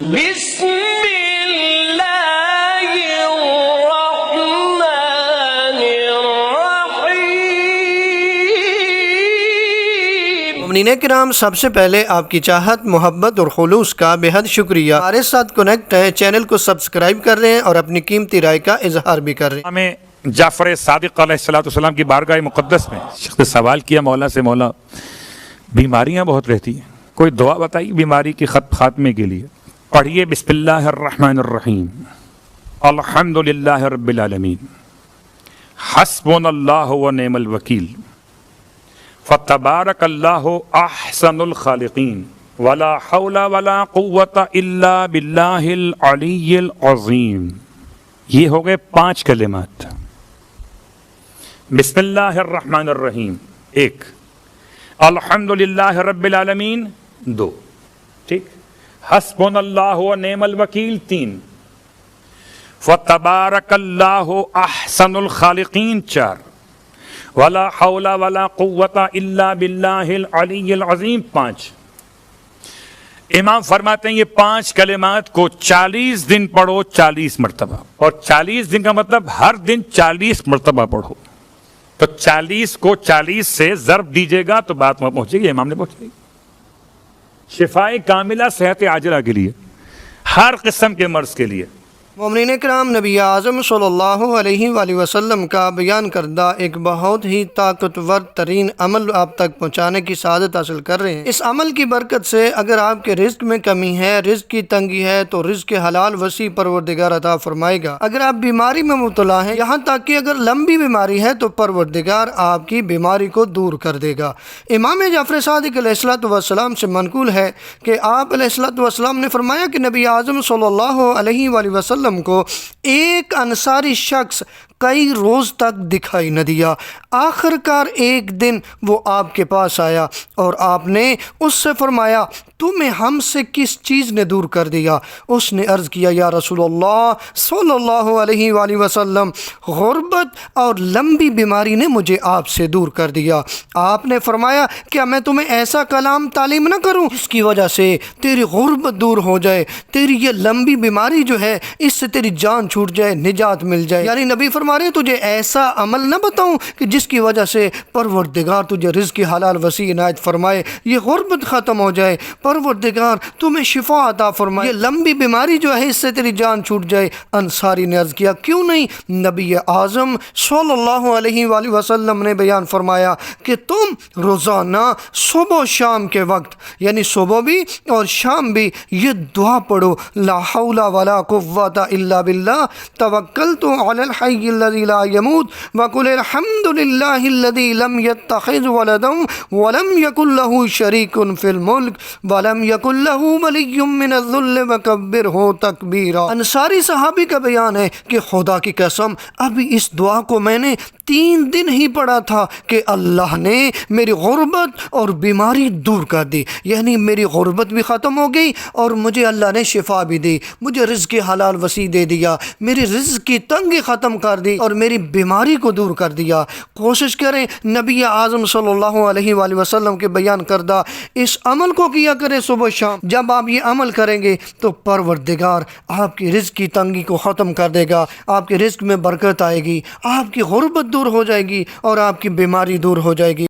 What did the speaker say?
بسم اللہ الرحمن الرحیم۔ مومنین کرام، سب سے پہلے آپ کی چاہت، محبت اور خلوص کا بے حد شکریہ۔ ہمارے ساتھ کنیکٹ ہیں، چینل کو سبسکرائب کر رہے ہیں اور اپنی قیمتی رائے کا اظہار بھی کر رہے ہیں۔ ہمیں جعفر صادق علیہ السلام کی بارگاہ مقدس میں شخص نے سوال کیا مولا سے، مولا بیماریاں بہت رہتی ہیں، کوئی دعا بتائیے بیماری کے خاتمے کے لیے۔ پڑھیے بسم اللہ الرحمن الرحیم، الحمدللہ رب العالمین، حسبنا اللہ و نعم الوکیل، فتبارک اللہ احسن الخالقین، ولا حول ولا قوة الا باللہ العلی العظیم۔ یہ ہو گئے 5 کلمات۔ بسم اللہ الرحمن الرحیم 1، الحمدللہ رب العالمین 2، ٹھیک، حسبنا اللہ و نعم الوکیل 3، فتبارک اللہ احسن الخالقین 4، ولا حول ولا قوة الا باللہ العلی العظیم 5۔ امام فرماتے ہیں یہ 5 کلمات کو 40 دن پڑھو 40 مرتبہ، اور 40 دن کا مطلب ہر دن 40 مرتبہ پڑھو، تو 40 کو 40 سے ضرب دیجیے گا تو بات وہاں پہنچے گی، امام نے پہنچے گی۔ شفائے کاملہ صحت عاجلہ کے لیے، ہر قسم کے مرض کے لیے۔ مومنین کرام، نبی اعظم صلی اللہ علیہ وآلہ وسلم کا بیان کردہ ایک بہت ہی طاقتور ترین عمل آپ تک پہنچانے کی سعادت حاصل کر رہے ہیں۔ اس عمل کی برکت سے اگر آپ کے رزق میں کمی ہے، رزق کی تنگی ہے، تو رزق حلال وسیع پروردگار عطا فرمائے گا۔ اگر آپ بیماری میں مبتلا ہیں، یہاں تک کہ اگر لمبی بیماری ہے تو پروردگار آپ کی بیماری کو دور کر دے گا۔ امام جعفر صادق علیہ السلام سے منقول ہے کہ آپ علیہ السلام نے فرمایا کہ نبی اعظم صلی اللہ علیہ وآلہ وسلم کو ایک انصاری شخص کئی روز تک دکھائی نہ دیا۔ آخر کار ایک دن وہ آپ کے پاس آیا اور آپ نے اس سے فرمایا، تمہیں ہم سے کس چیز نے دور کر دیا؟ اس نے عرض کیا، یا رسول اللہ صلی اللہ علیہ وآلہ وسلم، غربت اور لمبی بیماری نے مجھے آپ سے دور کر دیا۔ آپ نے فرمایا، کیا میں تمہیں ایسا کلام تعلیم نہ کروں جس کی وجہ سے تیری غربت دور ہو جائے، تیری یہ لمبی بیماری جو ہے اس سے تیری جان چھوٹ جائے، نجات مل جائے؟ یعنی نبی فرما رہے تجھے ایسا عمل نہ بتاؤں کہ جس کی وجہ سے پروردگار تجھے رزق حلال وسیع عنایت فرمائے، یہ غربت ختم ہو جائے، پروردگار تمہیں شفا عطا فرمائے، یہ لمبی بیماری جو ہے اس سے تیری جان چھوٹ جائے۔ انصاری نے عرض کیا، کیوں نہیں؟ نبی اعظم صلی اللہ علیہ وآلہ وسلم نے بیان فرمایا کہ تم روزانہ صبح و شام کے وقت، یعنی صبح بھی اور شام بھی، یہ دعا پڑھو، لا حول ولا قوة الا باللہ، توکلت علی الحی الذی لا يموت، وقل الحمد للہ الذی لم يتخذ ولدا ولم یکن له شریک فی الملک ولم یکن له ولی من الذل وکبرہ تکبیرا۔ انصاری صحابی کا بیان ہے کہ خدا کی قسم ابھی اس دعا کو میں نے 3 دن ہی پڑھا تھا کہ اللہ نے میری غربت اور بیماری دور کر دی، یعنی میری غربت بھی ختم ہو گئی اور مجھے اللہ نے شفا بھی دی، مجھے رزق حلال وسیع دے دیا، میری رزق کی تنگی ختم کر دی اور میری بیماری کو دور کر دیا۔ کوشش کریں نبی اعظم صلی اللہ علیہ وآلہ وسلم کے بیان کردہ اس عمل کو کیا کریں صبح شام۔ جب آپ یہ عمل کریں گے تو پروردگار آپ کی رزق کی تنگی کو ختم کر دے گا، آپ کے رزق میں برکت آئے گی، آپ کی غربت دور ہو جائے گی اور آپ کی بیماری دور ہو جائے گی۔